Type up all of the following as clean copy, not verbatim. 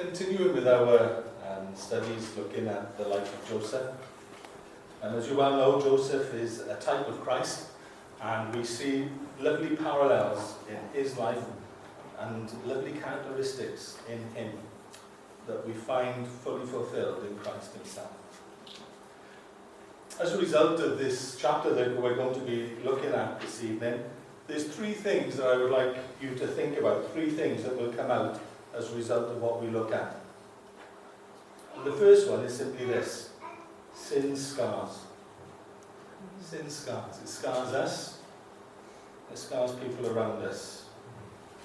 Continuing with our studies looking at the life of Joseph. And as you well know, Joseph is a type of Christ, and we see lovely parallels in his life and lovely characteristics in him that we find fully fulfilled in Christ himself. As a result of this chapter that we're going to be looking at this evening, there's three things that I would like you to think about, three things that will come out as a result of what we look at. And the first one is simply this: sin scars. Sin scars. It scars us, it scars people around us.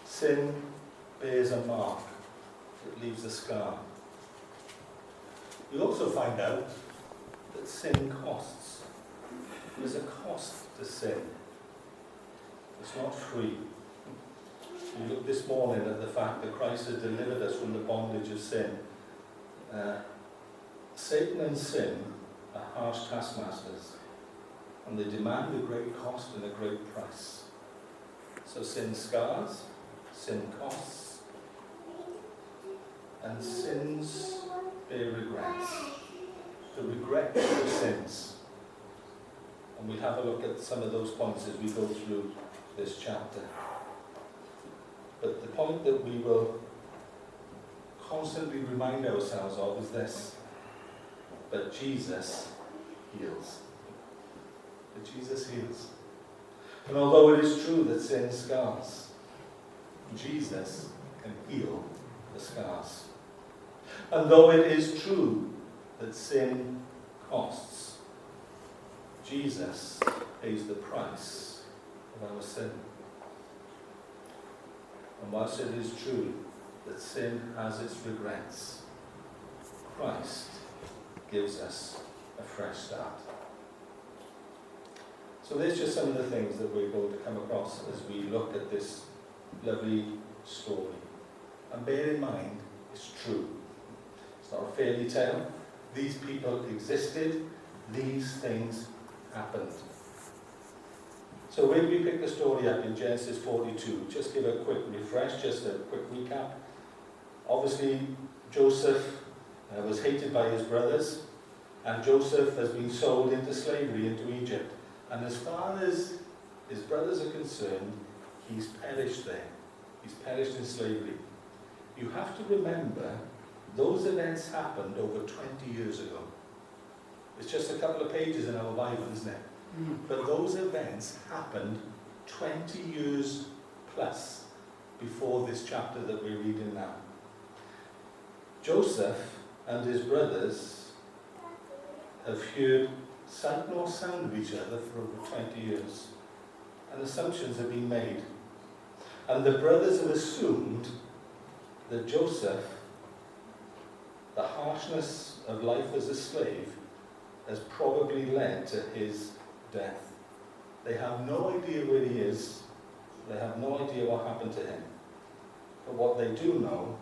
Sin bears a mark, it leaves a scar. You'll also find out that sin costs. There's a cost to sin. It's not free. We looked this morning at the fact that Christ has delivered us from the bondage of sin. Satan and sin are harsh taskmasters, and they demand a great cost and a great price. So sin scars, sin costs, and sins bear regrets. The regret of sins. And we'll have a look at some of those points as we go through this chapter. But the point that we will constantly remind ourselves of is this: that Jesus heals. That Jesus heals. And although it is true that sin scars, Jesus can heal the scars. And though it is true that sin costs, Jesus pays the price of our sin. And whilst it is true that sin has its regrets, Christ gives us a fresh start. So there's just some of the things that we're going to come across as we look at this lovely story. And bear in mind, it's true. It's not a fairy tale. These people existed. These things happened. So when we pick the story up in Genesis 42, just give a quick refresh, just a quick recap. Obviously, Joseph was hated by his brothers, and Joseph has been sold into slavery into Egypt. And as far as his brothers are concerned, he's perished there. He's perished in slavery. You have to remember, those events happened over 20 years ago. It's just a couple of pages in our Bible, isn't it? But those events happened 20 years plus before this chapter that we're reading now. Joseph and his brothers have heard sight nor sound of each other for over 20 years. And assumptions have been made. And the brothers have assumed that Joseph, the harshness of life as a slave, has probably led to his death. They have no idea where he is. They have no idea what happened to him. But what they do know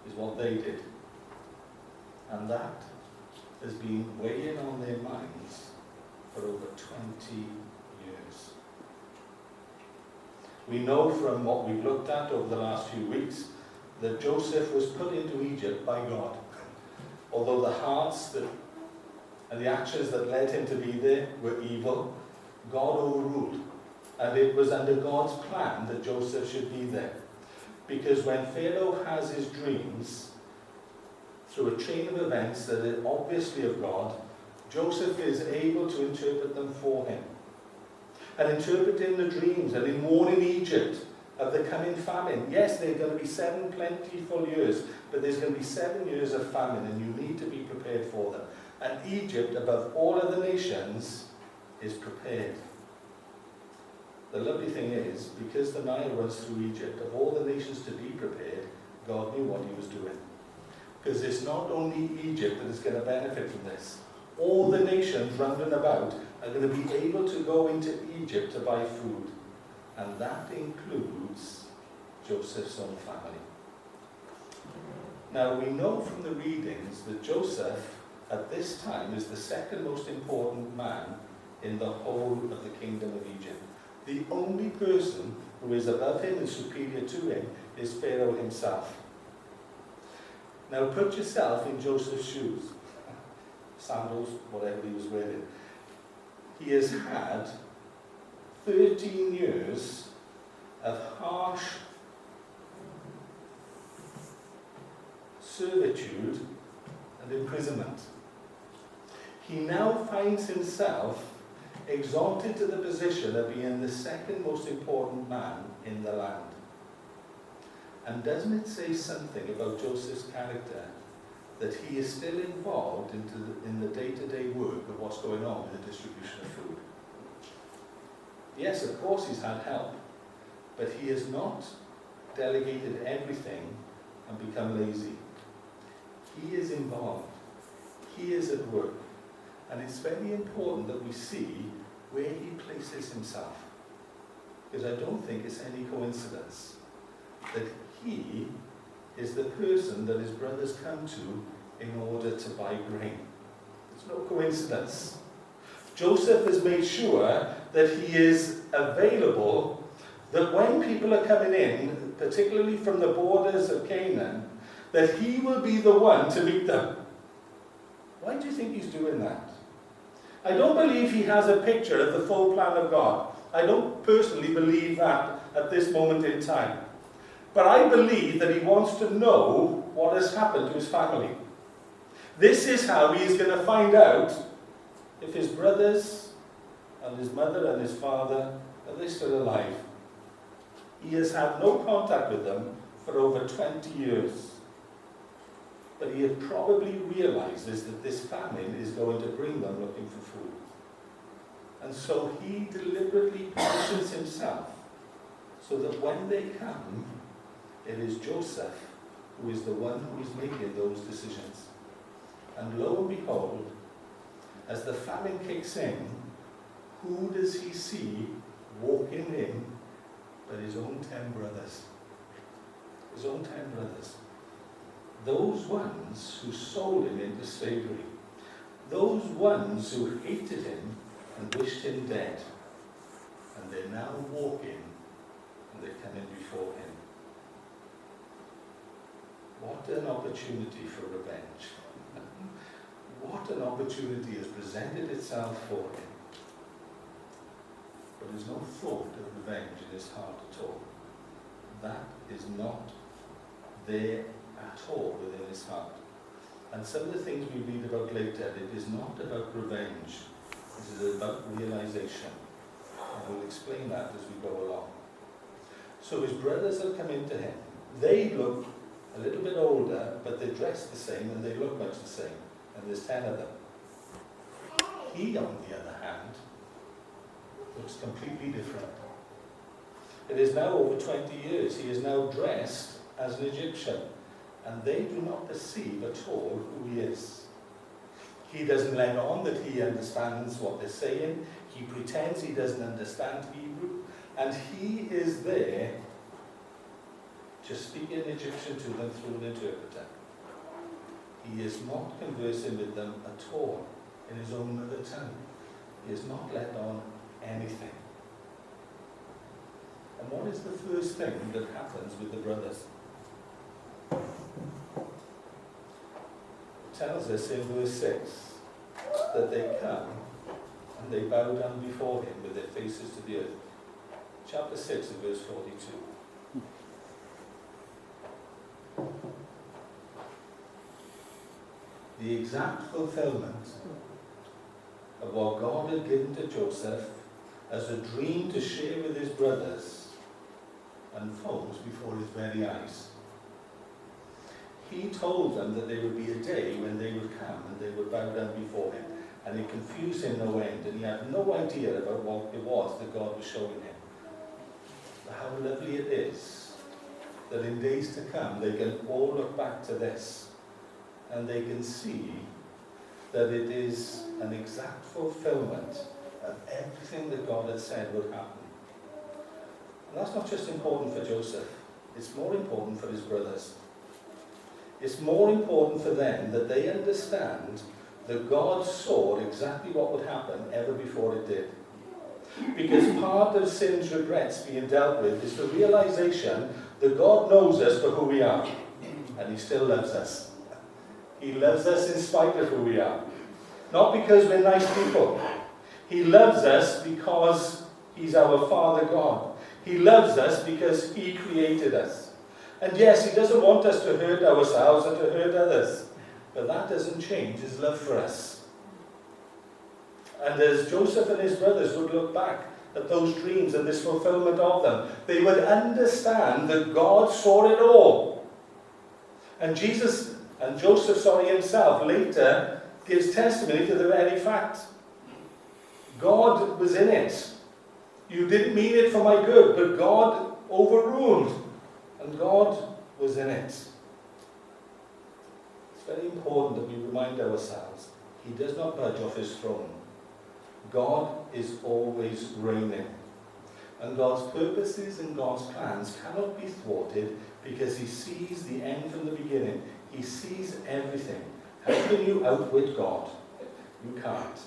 is what they did. And that has been weighing on their minds for over 20 years. We know from what we've looked at over the last few weeks that Joseph was put into Egypt by God. Although the hearts and the actions that led him to be there were evil, God overruled. And it was under God's plan that Joseph should be there. Because when Pharaoh has his dreams, through a chain of events that are obviously of God, Joseph is able to interpret them for him. And interpreting the dreams and in warning Egypt of the coming famine. Yes, there are going to be 7 plentiful years, but there's going to be 7 years of famine, and you need to be prepared for them. And Egypt, above all other nations, is prepared. The lovely thing is, because the Nile runs through Egypt, of all the nations to be prepared, God knew what he was doing. Because it's not only Egypt that is going to benefit from this. All the nations round and about are going to be able to go into Egypt to buy food. And that includes Joseph's own family. Now, we know from the readings that Joseph, at this time, is the second most important man in the whole of the kingdom of Egypt. The only person who is above him and superior to him is Pharaoh himself. Now put yourself in Joseph's shoes. Sandals, whatever he was wearing. He has had 13 years of harsh servitude and imprisonment. He now finds himself exalted to the position of being the second most important man in the land. And doesn't it say something about Joseph's character that he is still involved in the day-to-day work of what's going on in the distribution of food? Yes, of course he's had help, but he has not delegated everything and become lazy. He is involved. He is at work. And it's very important that we see where he places himself. Because I don't think it's any coincidence that he is the person that his brothers come to in order to buy grain. It's no coincidence. Joseph has made sure that he is available, that when people are coming in, particularly from the borders of Canaan, that he will be the one to meet them. Why do you think he's doing that? I don't believe he has a picture of the full plan of God. I don't personally believe that at this moment in time. But I believe that he wants to know what has happened to his family. This is how he is going to find out if his brothers and his mother and his father, are they still alive? He has had no contact with them for over 20 years. But he probably realizes that this famine is going to bring them looking for food. And so he deliberately positions himself so that when they come, it is Joseph who is the one who is making those decisions. And lo and behold, as the famine kicks in, who does he see walking in but his own 10 brothers? His own 10 brothers. Those ones who sold him into slavery. Those ones who hated him and wished him dead. And they're now walking and they're coming before him. What an opportunity for revenge. What an opportunity has presented itself for him. But there's no thought of revenge in his heart at all. That is not there at all within his heart. And some of the things we read about later, it is not about revenge. It is about realization. And we'll explain that as we go along. So his brothers have come into him. They look a little bit older, but they're dressed the same and they look much the same. And there's 10 of them. He, on the other hand, looks completely different. It is now over 20 years. He is now dressed as an Egyptian. And they do not perceive at all who he is. He doesn't let on that he understands what they're saying. He pretends he doesn't understand Hebrew. And he is there to speak in Egyptian to them through an interpreter. He is not conversing with them at all in his own mother tongue. He has not let on anything. And what is the first thing that happens with the brothers? It tells us in verse 6 that they come and they bow down before him with their faces to the earth. Chapter 6 and verse 42. The exact fulfillment of what God had given to Joseph as a dream to share with his brothers unfolds before his very eyes. He told them that there would be a day when they would come and they would bow down before him, and it confused him no end, and he had no idea about what it was that God was showing him. But how lovely it is that in days to come they can all look back to this and they can see that it is an exact fulfillment of everything that God had said would happen. And that's not just important for Joseph, it's more important for his brothers. It's more important for them that they understand that God saw exactly what would happen ever before it did. Because part of sin's regrets being dealt with is the realization that God knows us for who we are, and he still loves us. He loves us in spite of who we are. Not because we're nice people. He loves us because he's our Father God. He loves us because he created us. And yes, he doesn't want us to hurt ourselves or to hurt others. But that doesn't change his love for us. And as Joseph and his brothers would look back at those dreams and this fulfillment of them, they would understand that God saw it all. And Joseph himself later gives testimony to the very fact. God was in it. You didn't mean it for my good, but God overruled. And God was in it. It's very important that we remind ourselves, he does not budge off his throne. God is always reigning. And God's purposes and God's plans cannot be thwarted because he sees the end from the beginning. He sees everything. How can you outwit God? You can't.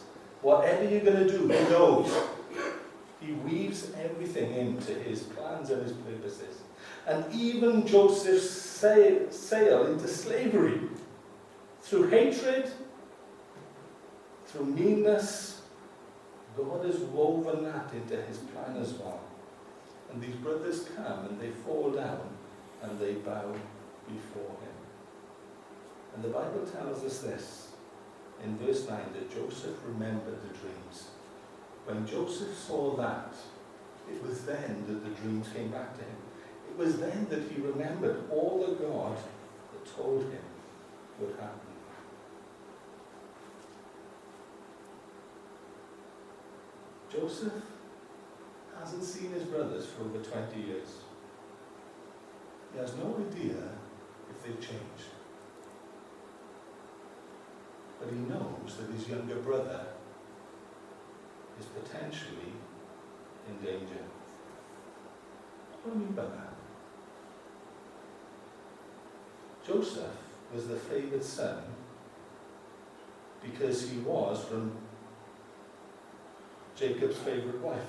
Whatever you're going to do, he knows. He weaves everything into his plans and his purposes. And even Joseph's sale into slavery, through hatred, through meanness, God has woven that into his plan as well. And these brothers come and they fall down and they bow before him. And the Bible tells us this in verse 9, that Joseph remembered the dreams. When Joseph saw that, it was then that the dreams came back to him. It was then that he remembered all that God had told him would happen. Joseph hasn't seen his brothers for over 20 years. He has no idea if they've changed. But he knows that his younger brother is potentially in danger. What do I mean by that? Joseph was the favoured son because he was from Jacob's favourite wife.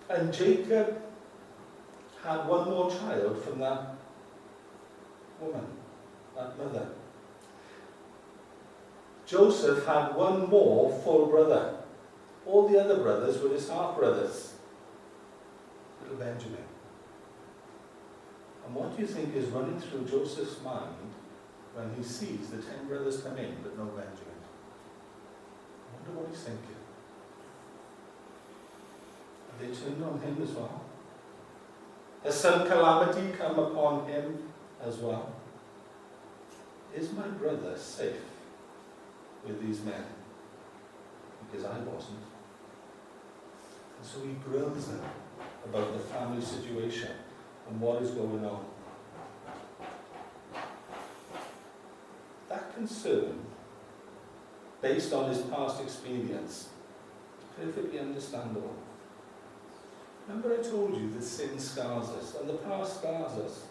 And Jacob had one more child from that woman, that mother. Joseph had one more full brother. All the other brothers were his half-brothers. Little Benjamin. And what do you think is running through Joseph's mind when he sees the 10 brothers come in but no Benjamin? I wonder what he's thinking. Have they turned on him as well? Has some calamity come upon him as well? Is my brother safe with these men? Because I wasn't. And so he grills them about the family situation and what is going on. That concern, based on his past experience, is perfectly understandable. Remember I told you that sin scars us, and the past scars us.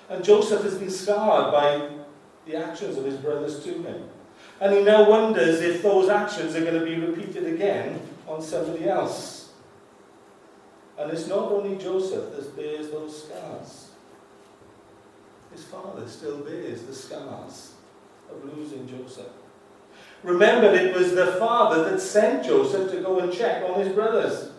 And Joseph has been scarred by the actions of his brothers to him. And he now wonders if those actions are going to be repeated again on somebody else. And it's not only Joseph that bears those scars. His father still bears the scars of losing Joseph. Remember, it was the father that sent Joseph to go and check on his brothers.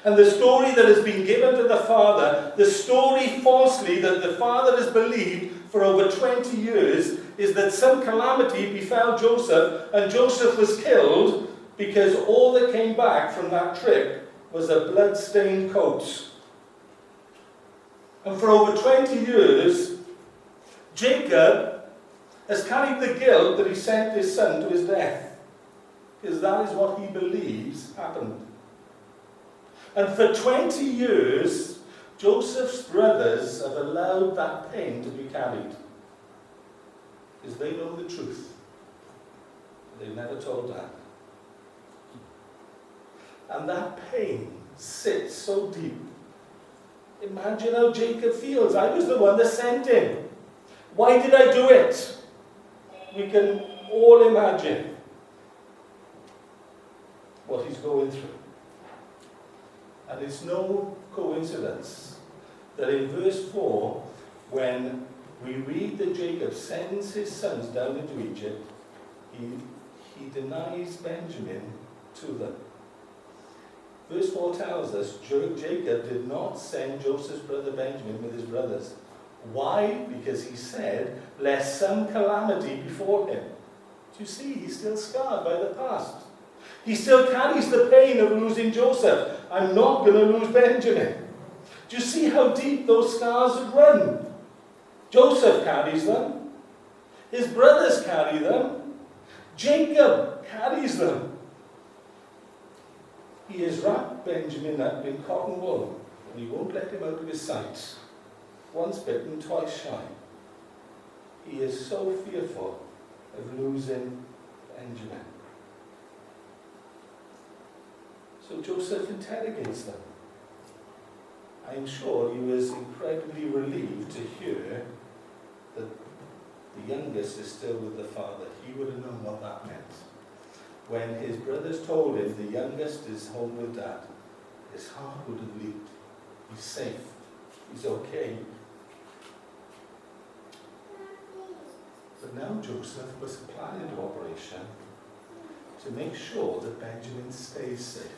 And the story that has been given to the father, the story falsely that the father has believed for over 20 years, is that some calamity befell Joseph and Joseph was killed because all that came back from that trip was a blood-stained coat. And for over 20 years, Jacob has carried the guilt that he sent his son to his death, because that is what he believes happened. And for 20 years, Joseph's brothers have allowed that pain to be carried, because they know the truth. They've never told that. And that pain sits so deep. Imagine how Jacob feels. I was the one that sent him. Why did I do it? We can all imagine what he's going through. And it's no coincidence that in verse 4, when we read that Jacob sends his sons down into Egypt. He denies Benjamin to them. Verse 4 tells us Jacob did not send Joseph's brother Benjamin with his brothers. Why? Because he said, lest some calamity befall him. Do you see? He's still scarred by the past. He still carries the pain of losing Joseph. I'm not going to lose Benjamin. Do you see how deep those scars have run? Joseph carries them. His brothers carry them. Jacob carries them. He has wrapped Benjamin up in cotton wool, and he won't let him out of his sight. Once bitten, twice shy. He is so fearful of losing Benjamin. So Joseph interrogates them. I'm sure he was incredibly relieved to hear that the youngest is still with the father. He would have known what that meant. When his brothers told him the youngest is home with dad, his heart would have leaped. He's safe. He's okay. But now Joseph must plan into operation to make sure that Benjamin stays safe.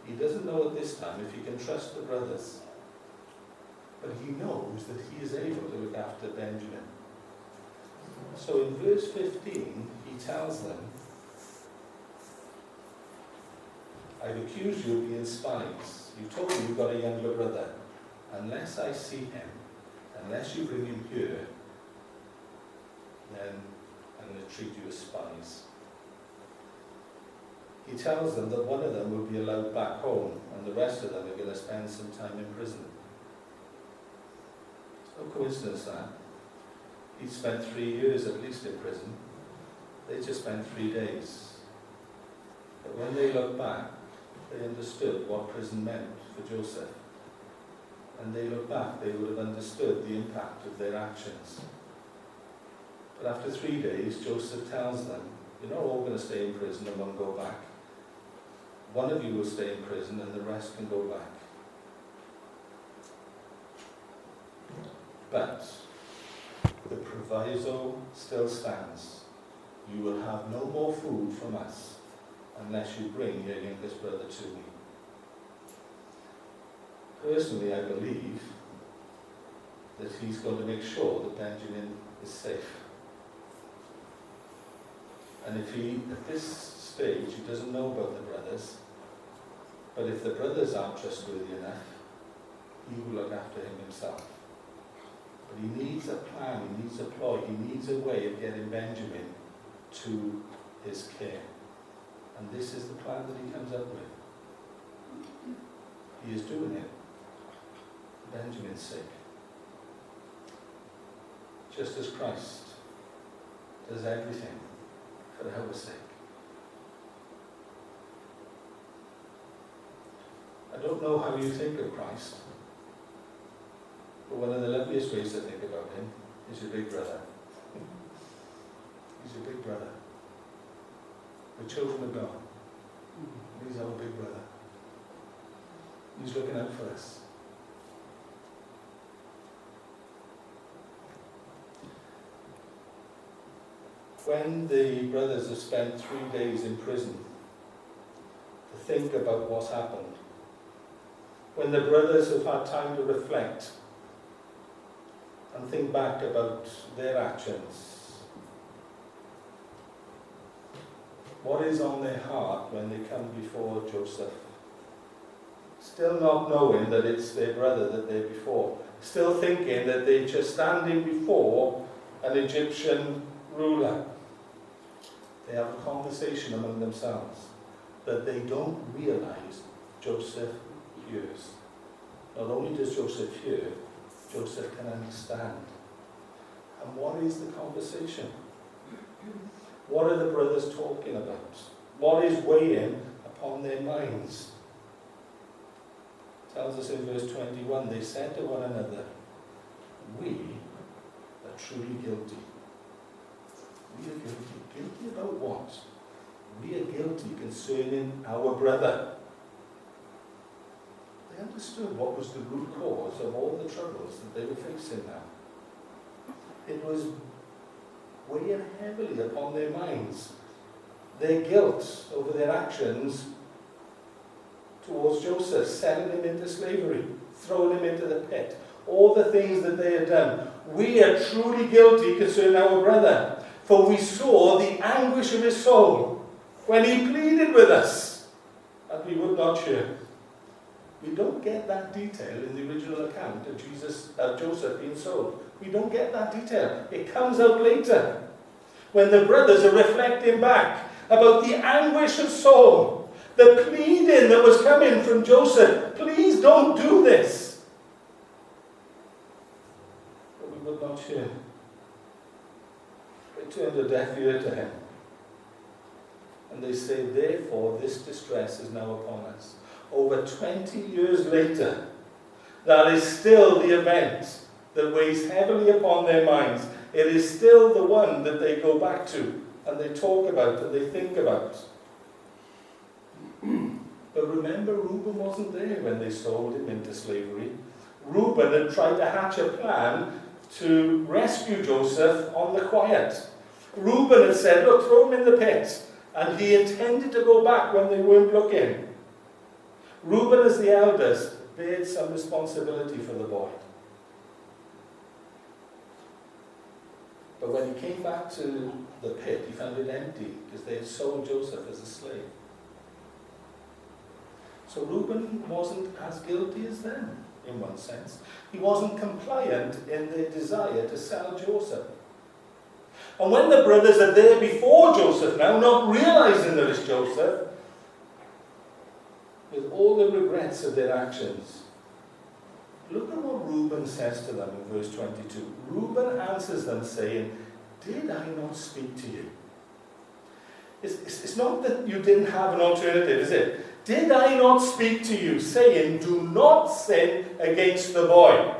He doesn't know at this time if he can trust the brothers, but he knows that he is able to look after Benjamin. So in verse 15, he tells them, I've accused you of being spies. You told me you've got a younger brother. Unless I see him, unless you bring him here, then I'm going to treat you as spies. He tells them that one of them will be allowed back home and the rest of them are going to spend some time in prison. It's no coincidence that. He spent 3 years at least in prison. They just spent 3 days. But when they look back, they understood what prison meant for Joseph. And they look back, they would have understood the impact of their actions. But after 3 days, Joseph tells them, you're not all going to stay in prison and one go back. One of you will stay in prison and the rest can go back. But the proviso still stands. You will have no more food from us unless you bring your youngest brother to me. Personally, I believe that he's going to make sure that Benjamin is safe. And if he, at this stage, he doesn't know about the brothers, but if the brothers aren't trustworthy enough, he will look after him himself. But he needs a plan, he needs a ploy, he needs a way of getting Benjamin to his care. And this is the plan that he comes up with. He is doing it for Benjamin's sake. Just as Christ does everything for our sake. I don't know how you think of Christ, but one of the loveliest ways to think about him is your big brother. He's your big brother. We're children of God. He's our big brother. He's looking out for us. When the brothers have spent 3 days in prison to think about what's happened, when the brothers have had time to reflect and think back about their actions, what is on their heart when they come before Joseph? Still not knowing that it's their brother that they're before. Still thinking that they're just standing before an Egyptian ruler. They have a conversation among themselves that they don't realize Joseph hears. Not only does Joseph hear, Joseph can understand. And what is the conversation? What are the brothers talking about? What is weighing upon their minds? It tells us in verse 21, they said to one another, we are truly guilty. We are guilty. Guilty about what? We are guilty concerning our brother. They understood what was the root cause of all the troubles that they were facing now. It was weighing heavily upon their minds. Their guilt over their actions towards Joseph, selling him into slavery, throwing him into the pit, all the things that they had done. We are truly guilty concerning our brother, for we saw the anguish of his soul when he pleaded with us, and we would not share. We don't get that detail in the original account of Joseph being sold. We don't get that detail. It comes out later, when the brothers are reflecting back about the anguish of soul, the pleading that was coming from Joseph. Please don't do this. But we would not share. They turned a deaf ear to him. And they say, therefore, this distress is now upon us. Over 20 years later, that is still the event that weighs heavily upon their minds. It is still the one that they go back to, and they talk about, and they think about. But remember, Reuben wasn't there when they sold him into slavery. Reuben had tried to hatch a plan to rescue Joseph on the quiet. Reuben had said, look, throw him in the pit. And he intended to go back when they weren't looking. Reuben, as the eldest, bared some responsibility for the boy. But when he came back to the pit, he found it empty because they had sold Joseph as a slave. So Reuben wasn't as guilty as them, in one sense. He wasn't compliant in their desire to sell Joseph. And when the brothers are there before Joseph now, not realizing that it's Joseph, with all the regrets of their actions, look at what Reuben says to them in verse 22. Reuben answers them saying, did I not speak to you? It's not that you didn't have an alternative, is it? Did I not speak to you, saying, do not sin against the boy?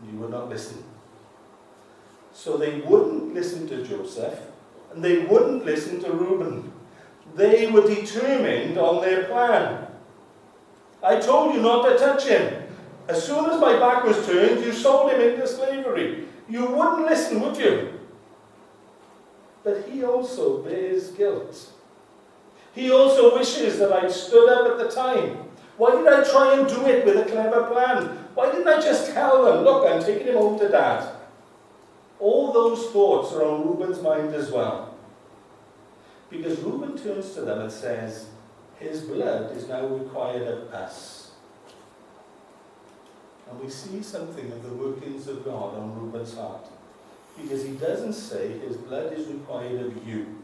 You would not listen. So they wouldn't listen to Joseph, and they wouldn't listen to Reuben. They were determined on their plan. I told you not to touch him. As soon as my back was turned, you sold him into slavery. You wouldn't listen, would you? But he also bears guilt. He also wishes that I'd stood up at the time. Why did I try and do it with a clever plan? Why didn't I just tell them, look, I'm taking him home to Dad? All those thoughts are on Reuben's mind as well. Because Reuben turns to them and says, his blood is now required of us. And we see something of the workings of God on Reuben's heart. Because he doesn't say his blood is required of you.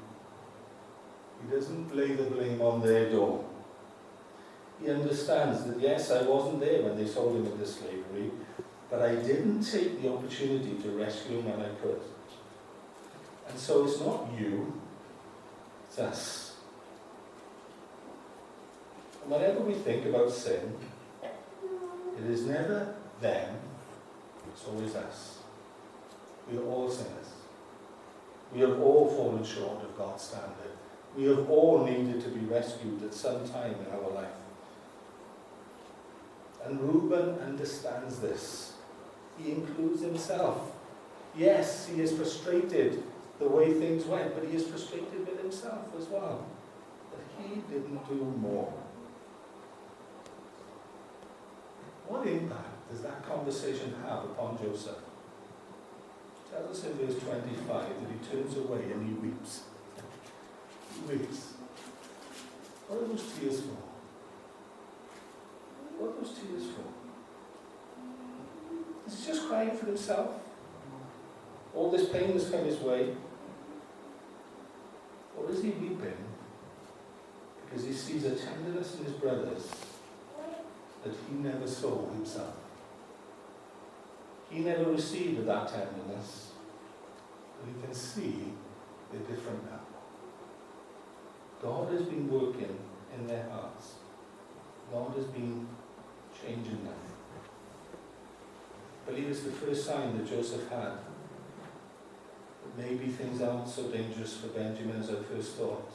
He doesn't lay the blame on their door. He understands that, yes, I wasn't there when they sold him into slavery, but I didn't take the opportunity to rescue him when I could. And so it's not you, it's us. And whenever we think about sin, it is never them, it's always us. We are all sinners. We have all fallen short of God's standard. We have all needed to be rescued at some time in our life. And Reuben understands this. He includes himself. Yes, he is frustrated the way things went, but he is frustrated with himself as well. That he didn't do more. What impact does that conversation have upon Joseph? It tells us in verse 25 that he turns away and he weeps. He weeps. What are those tears for? What are those tears for? Is he just crying for himself? All this pain has come his way? Or is he weeping because he sees a tenderness in his brothers that he never saw himself? He never received of that tenderness, but he can see they're different now. God has been working in their hearts. God has been changing them. I believe it's the first sign that Joseph had that maybe things aren't so dangerous for Benjamin as I first thought.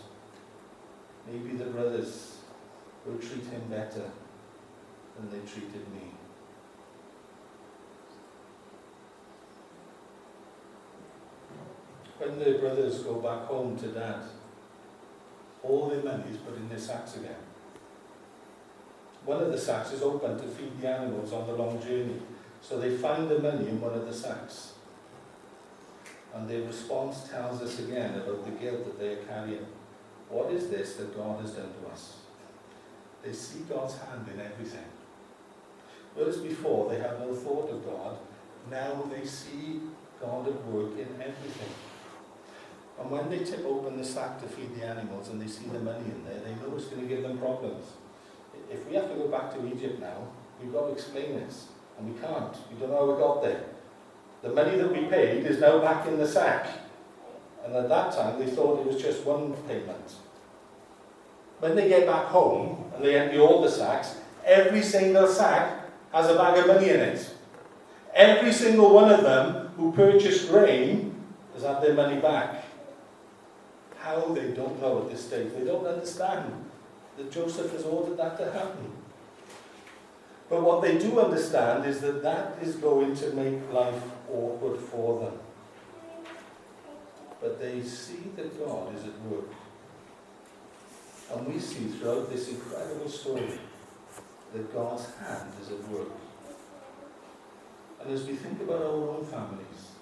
Maybe the brothers will treat him better than they treated me. When their brothers go back home to Dad, all their money is put in their sacks again. One of the sacks is open to feed the animals on the long journey, so they find the money in one of the sacks. And their response tells us again about the guilt that they are carrying. What is this that God has done to us? They see God's hand in everything. Whereas before they had no thought of God, now they see God at work in everything. And when they tip open the sack to feed the animals and they see the money in there, they know it's going to give them problems. If we have to go back to Egypt now, we've got to explain this. And we can't. We don't know how we got there. The money that we paid is now back in the sack. And at that time, they thought it was just one payment. When they get back home and they empty all the sacks, every single sack has a bag of money in it. Every single one of them who purchased grain has had their money back. How they don't know at this stage. They don't understand that Joseph has ordered that to happen. But what they do understand is that that is going to make life awkward for them. But they see that God is at work. And we see throughout this incredible story that God's hand is at work. And as we think about our own families,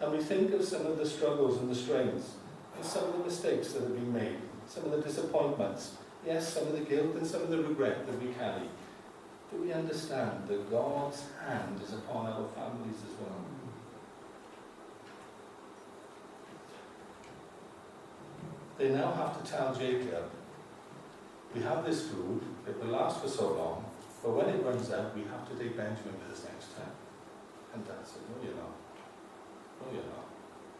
and we think of some of the struggles and the strains, and some of the mistakes that have been made, some of the disappointments, yes, some of the guilt and some of the regret that we carry, do we understand that God's hand is upon our families as well? They now have to tell Jacob, we have this food, it will last for so long, but when it runs out, we have to take Benjamin with us next time. And Dad said, no, you're not. No, you're not.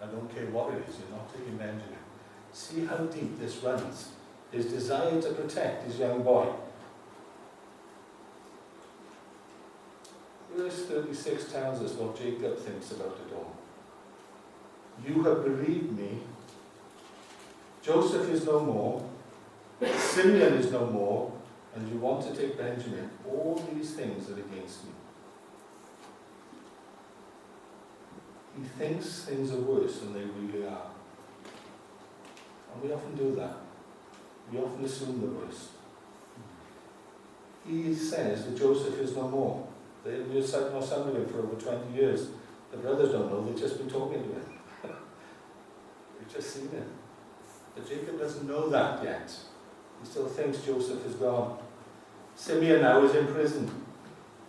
I don't care what it is, you're not taking Benjamin. See how deep this runs. His desire to protect his young boy. Verse 36 tells us what Jacob thinks about it all. You have bereaved me. Joseph is no more. Simeon is no more. And you want to take Benjamin. All these things are against me. He thinks things are worse than they really are. And we often do that. We often assume the worst. He says that Joseph is no more. They've been sight nor sound of him for over 20 years. The brothers don't know, they've just been talking to him. They've just seen him. But Jacob doesn't know that yet. He still thinks Joseph is gone. Simeon now is in prison.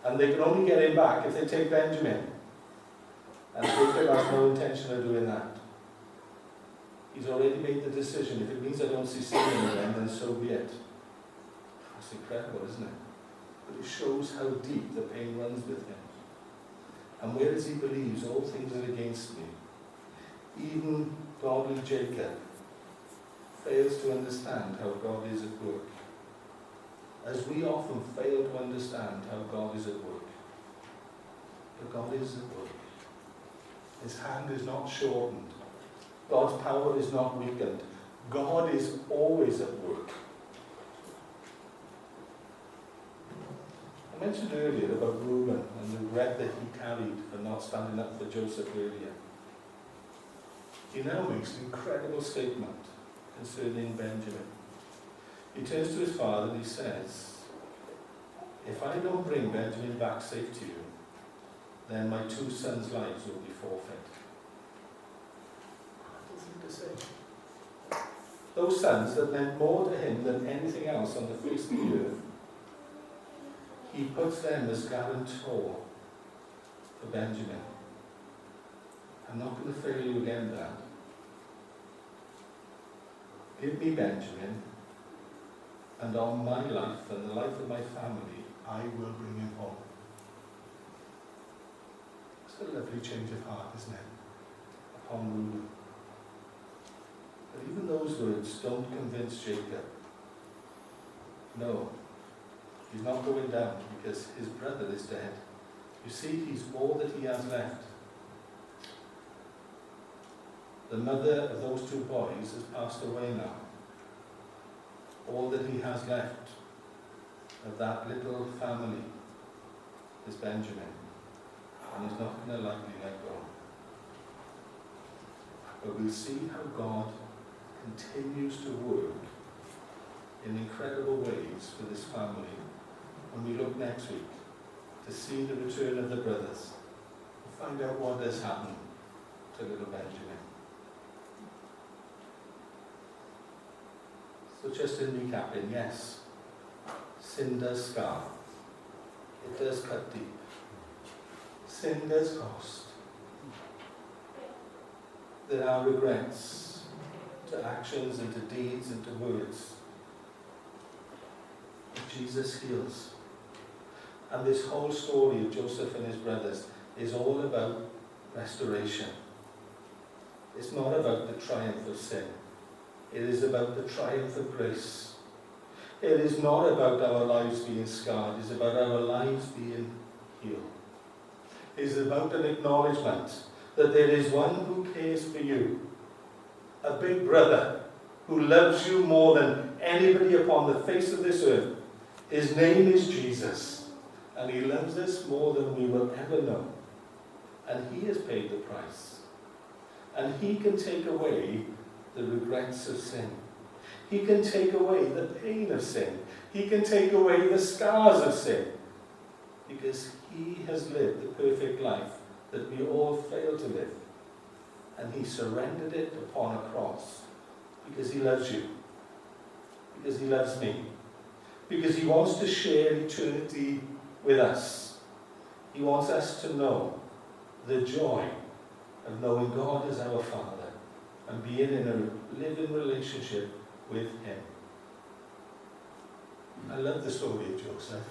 And they can only get him back if they take Benjamin. And Jacob has no intention of doing that. He's already made the decision. If it means I don't see Simeon again, then so be it. That's incredible, isn't it? But it shows how deep the pain runs with him. And whereas he believes all things are against me, even godly Jacob fails to understand how God is at work. As we often fail to understand how God is at work. But God is at work. His hand is not shortened. God's power is not weakened. God is always at work. I mentioned earlier about Reuben and the regret that he carried for not standing up for Joseph earlier. He now makes an incredible statement concerning Benjamin. He turns to his father and he says, if I don't bring Benjamin back safe to you, then my 2 sons' lives will be forfeit. What does he have to say? Those sons that meant more to him than anything else on the face of the earth, he puts them as guarantor for Benjamin. I'm not going to fail you again, Dad. Give me Benjamin, and on my life and the life of my family, I will bring him home. It's a lovely change of heart, isn't it? Upon Reuben. But even those words don't convince Jacob. No, he's not going down because his brother is dead. You see, he's all that he has left. The mother of those 2 boys has passed away now. All that he has left of that little family is Benjamin, and he's not going to lightly let go. But we'll see how God continues to work in incredible ways for this family when we look next week to see the return of the brothers, to find out what has happened to little Benjamin. So just in recapping, yes, sin does scar. It does cut deep. Sin does cost. There are regrets to actions and to deeds and to words. But Jesus heals. And this whole story of Joseph and his brothers is all about restoration. It's not about the triumph of sin. It is about the triumph of grace. It is not about our lives being scarred. It is about our lives being healed. It is about an acknowledgement that there is one who cares for you. A big brother who loves you more than anybody upon the face of this earth. His name is Jesus. And he loves us more than we will ever know. And he has paid the price. And he can take away the regrets of sin. He can take away the pain of sin. He can take away the scars of sin. Because he has lived the perfect life that we all fail to live. And he surrendered it upon a cross. Because he loves you. Because he loves me. Because he wants to share eternity with us. He wants us to know the joy of knowing God as our Father and being in a living relationship with him. I love the story of Joseph.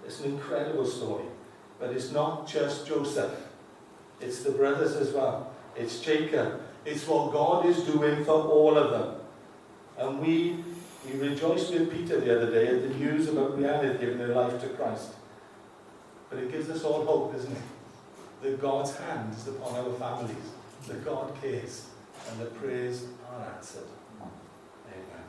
It's an incredible story. But it's not just Joseph. It's the brothers as well. It's Jacob. It's what God is doing for all of them. And we rejoiced with Peter the other day at the news about Brianna giving her life to Christ. But it gives us all hope, doesn't it? That God's hand is upon our families. That God cares. And the prayers are answered. Amen.